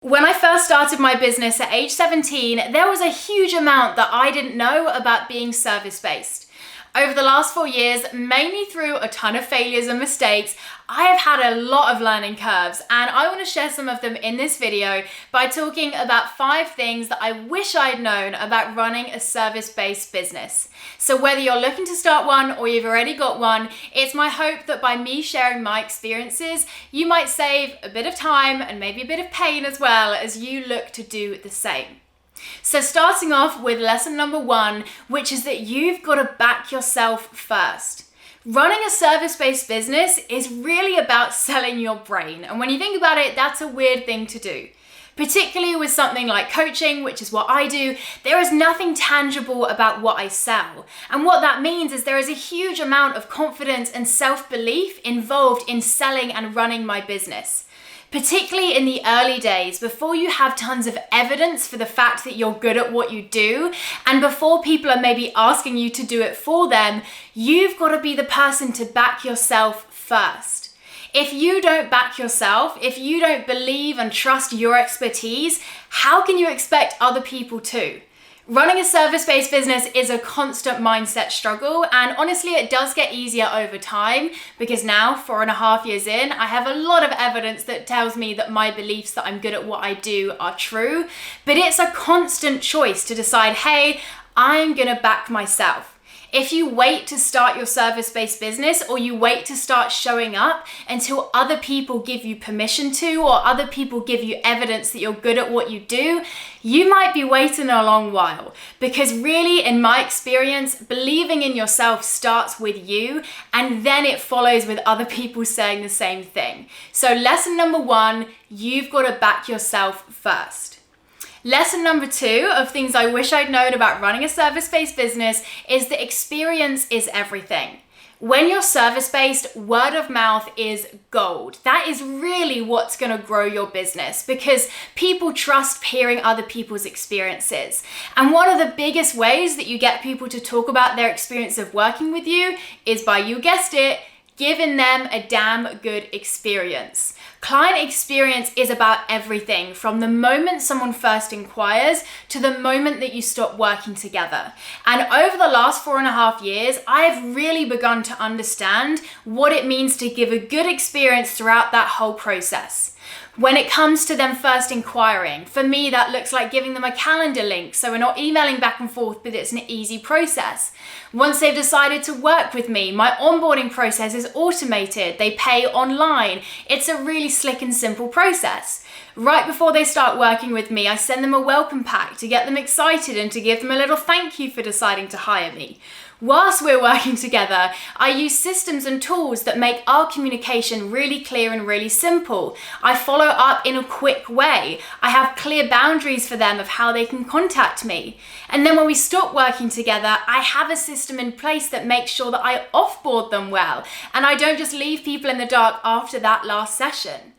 When I first started my business at age 17, there was a huge amount that I didn't know about being service-based. Over the last 4 years, mainly through a ton of failures and mistakes, I have had a lot of learning curves, and I want to share some of them in this video by talking about 5 things that I wish I'd known about running a service-based business. So whether you're looking to start one or you've already got one, it's my hope that by me sharing my experiences, you might save a bit of time and maybe a bit of pain as well as you look to do the same. So starting off with lesson number 1, which is that you've got to back yourself first. Running a service-based business is really about selling your brain. And when you think about it, that's a weird thing to do. Particularly with something like coaching, which is what I do, there is nothing tangible about what I sell. And what that means is there is a huge amount of confidence and self-belief involved in selling and running my business. Particularly in the early days, before you have tons of evidence for the fact that you're good at what you do, and before people are maybe asking you to do it for them, you've got to be the person to back yourself first. If you don't back yourself, if you don't believe and trust your expertise, how can you expect other people to? Running a service-based business is a constant mindset struggle, and honestly, it does get easier over time because now, 4.5 years in, I have a lot of evidence that tells me that my beliefs that I'm good at what I do are true, but it's a constant choice to decide, hey, I'm gonna back myself. If you wait to start your service-based business or you wait to start showing up until other people give you permission to or other people give you evidence that you're good at what you do, you might be waiting a long while. Because really, in my experience, believing in yourself starts with you and then it follows with other people saying the same thing. So lesson number 1, you've got to back yourself first. Lesson number 2 of things I wish I'd known about running a service-based business is that experience is everything. When you're service-based, word of mouth is gold. That is really what's going to grow your business because people trust hearing other people's experiences. And one of the biggest ways that you get people to talk about their experience of working with you is by, you guessed it, giving them a damn good experience. Client experience is about everything from the moment someone first inquires to the moment that you stop working together. And over the last 4.5 years, I have really begun to understand what it means to give a good experience throughout that whole process. When it comes to them first inquiring, for me, that looks like giving them a calendar link so we're not emailing back and forth, but it's an easy process. Once they've decided to work with me, my onboarding process is automated. They pay online. It's a really slick and simple process. Right before they start working with me, I send them a welcome pack to get them excited and to give them a little thank you for deciding to hire me. Whilst we're working together, I use systems and tools that make our communication really clear and really simple. I follow up in a quick way. I have clear boundaries for them of how they can contact me. And then when we stop working together, I have a system in place that makes sure that I offboard them well, and I don't just leave people in the dark after that last session.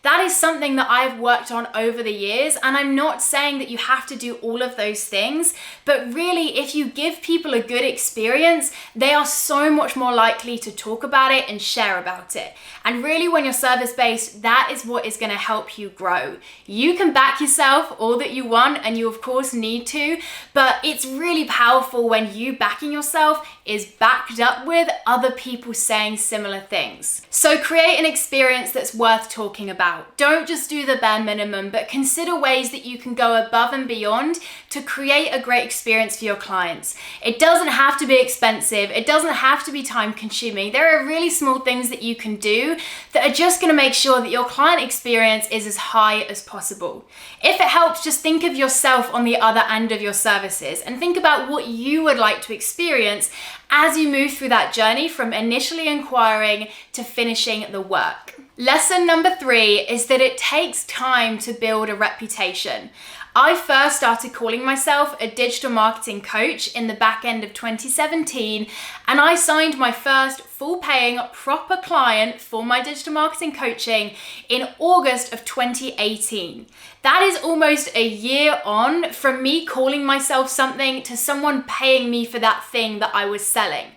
That is something that I've worked on over the years, and I'm not saying that you have to do all of those things, but really if you give people a good experience, they are so much more likely to talk about it and share about it. And really when you're service-based, that is what is going to help you grow. You can back yourself all that you want, and you of course need to, but it's really powerful when you backing yourself is backed up with other people saying similar things. So create an experience that's worth talking about. Don't just do the bare minimum, but consider ways that you can go above and beyond to create a great experience for your clients. It doesn't have to be expensive. It doesn't have to be time consuming. There are really small things that you can do that are just going to make sure that your client experience is as high as possible. If it helps, just think of yourself on the other end of your services and think about what you would like to experience as you move through that journey from initially inquiring to finishing the work. Lesson number 3 is that it takes time to build a reputation. I first started calling myself a digital marketing coach in the back end of 2017, and I signed my first full-paying proper client for my digital marketing coaching in August of 2018. That is almost a year on from me calling myself something to someone paying me for that thing that I was selling.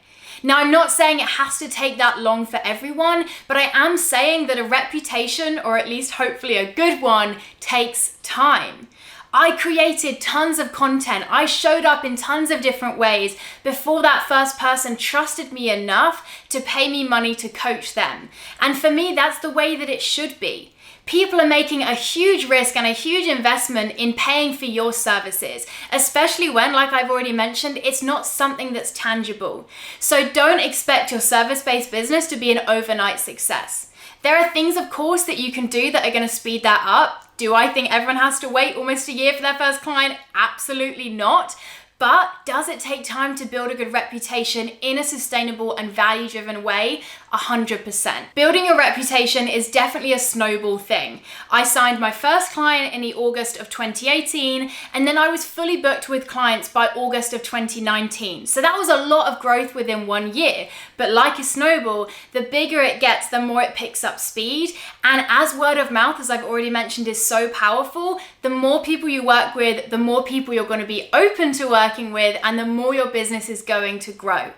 Now, I'm not saying it has to take that long for everyone, but I am saying that a reputation, or at least hopefully a good one, takes time. I created tons of content. I showed up in tons of different ways before that first person trusted me enough to pay me money to coach them. And for me, that's the way that it should be. People are making a huge risk and a huge investment in paying for your services, especially when, like I've already mentioned, it's not something that's tangible. So don't expect your service-based business to be an overnight success. There are things, of course, that you can do that are going to speed that up. Do I think everyone has to wait almost a year for their first client? Absolutely not. But does it take time to build a good reputation in a sustainable and value-driven way? 100%. Building a reputation is definitely a snowball thing. I signed my first client in the August of 2018, and then I was fully booked with clients by August of 2019. So that was a lot of growth within 1 year. But like a snowball, the bigger it gets, the more it picks up speed. And as word of mouth, as I've already mentioned, is so powerful, the more people you work with, the more people you're going to be open to working with, and the more your business is going to grow.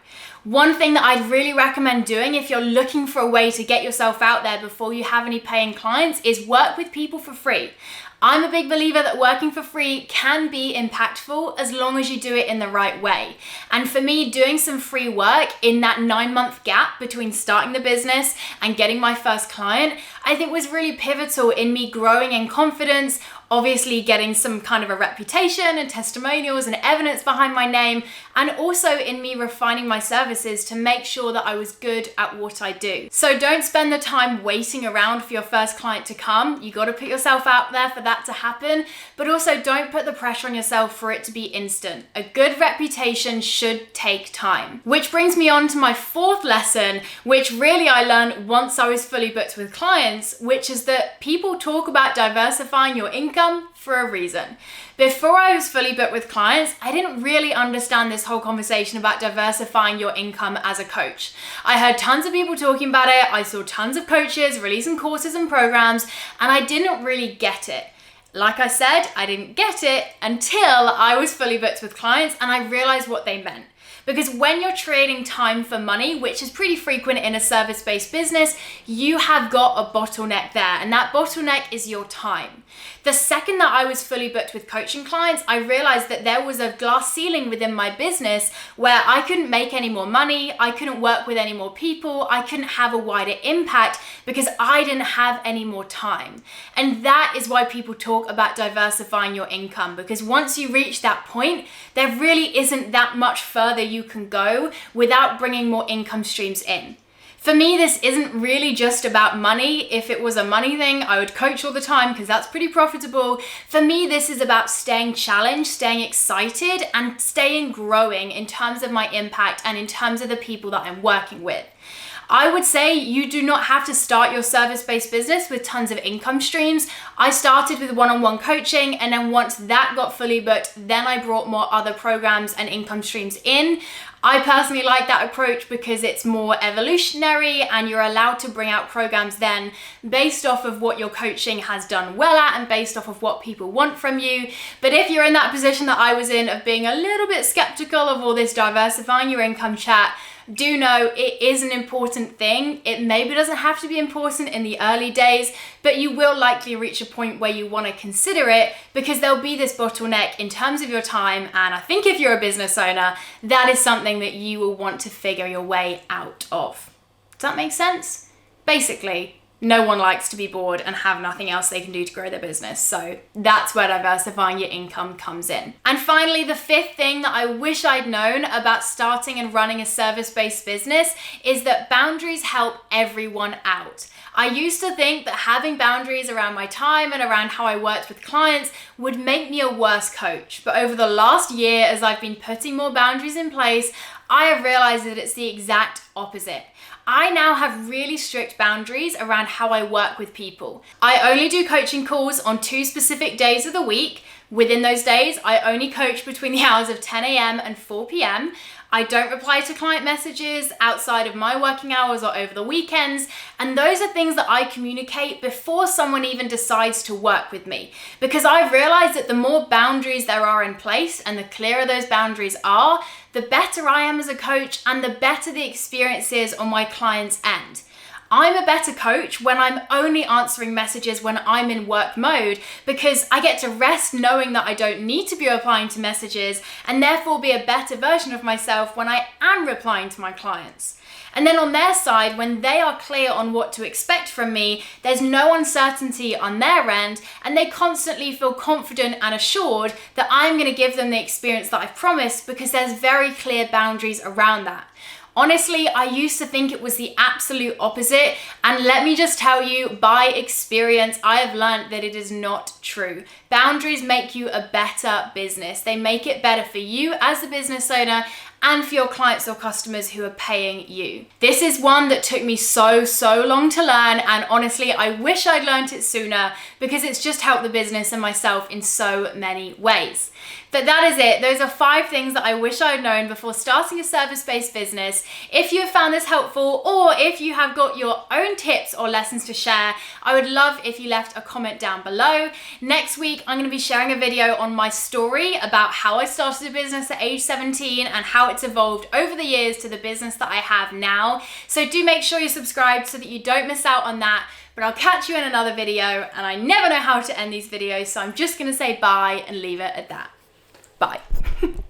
One thing that I'd really recommend doing if you're looking for a way to get yourself out there before you have any paying clients is work with people for free. I'm a big believer that working for free can be impactful as long as you do it in the right way. And for me, doing some free work in that 9-month gap between starting the business and getting my first client, I think was really pivotal in me growing in confidence, obviously getting some kind of a reputation and testimonials and evidence behind my name, and also in me refining my services to make sure that I was good at what I do. So don't spend the time waiting around for your first client to come. You got to put yourself out there for that to happen, but also don't put the pressure on yourself for it to be instant. A good reputation should take time. Which brings me on to my fourth lesson, which really I learned once I was fully booked with clients, which is that people talk about diversifying your income for a reason. Before I was fully booked with clients, I didn't really understand this whole conversation about diversifying your income as a coach. I heard tons of people talking about it. I saw tons of coaches releasing courses and programs, and I didn't really get it. Like I said, I didn't get it until I was fully booked with clients and I realized what they meant. Because when you're trading time for money, which is pretty frequent in a service-based business, you have got a bottleneck there, and that bottleneck is your time. The second that I was fully booked with coaching clients, I realized that there was a glass ceiling within my business where I couldn't make any more money, I couldn't work with any more people, I couldn't have a wider impact because I didn't have any more time. And that is why people talk about diversifying your income, because once you reach that point, there really isn't that much further you can go without bringing more income streams in. For me, this isn't really just about money. If it was a money thing, I would coach all the time because that's pretty profitable. For me, this is about staying challenged, staying excited, and staying growing in terms of my impact and in terms of the people that I'm working with. I would say you do not have to start your service-based business with tons of income streams. I started with one-on-one coaching, and then once that got fully booked, then I brought more other programs and income streams in. I personally like that approach because it's more evolutionary and you're allowed to bring out programs then based off of what your coaching has done well at and based off of what people want from you. But if you're in that position that I was in of being a little bit skeptical of all this diversifying your income chat, do know it is an important thing. It maybe doesn't have to be important in the early days, but you will likely reach a point where you want to consider it because there'll be this bottleneck in terms of your time. And I think if you're a business owner, that is something that you will want to figure your way out of. Does that make sense? Basically, no one likes to be bored and have nothing else they can do to grow their business. So that's where diversifying your income comes in. And finally, the fifth thing that I wish I'd known about starting and running a service-based business is that boundaries help everyone out. I used to think that having boundaries around my time and around how I worked with clients would make me a worse coach. But over the last year, as I've been putting more boundaries in place, I have realized that it's the exact opposite. I now have really strict boundaries around how I work with people. I only do coaching calls on 2 specific days of the week. Within those days, I only coach between the hours of 10 a.m. and 4 p.m. I don't reply to client messages outside of my working hours or over the weekends. And those are things that I communicate before someone even decides to work with me. Because I've realized that the more boundaries there are in place and the clearer those boundaries are, the better I am as a coach and the better the experience is on my client's end. I'm a better coach when I'm only answering messages when I'm in work mode, because I get to rest knowing that I don't need to be replying to messages and therefore be a better version of myself when I am replying to my clients. And then on their side, when they are clear on what to expect from me, there's no uncertainty on their end, and they constantly feel confident and assured that I'm going to give them the experience that I've promised, because there's very clear boundaries around that. Honestly, I used to think it was the absolute opposite, and let me just tell you, by experience, I have learned that it is not true. Boundaries make you a better business. They make it better for you as a business owner and for your clients or customers who are paying you. This is one that took me so long to learn, and honestly, I wish I'd learned it sooner, because it's just helped the business and myself in so many ways. But that is it. Those are 5 things that I wish I'd known before starting a service-based business. If you have found this helpful, or if you have got your own tips or lessons to share, I would love if you left a comment down below. Next week, I'm going to be sharing a video on my story about how I started a business at age 17 and how it's evolved over the years to the business that I have now. So do make sure you're subscribed so that you don't miss out on that. But I'll catch you in another video, and I never know how to end these videos, so I'm just going to say bye and leave it at that. Bye.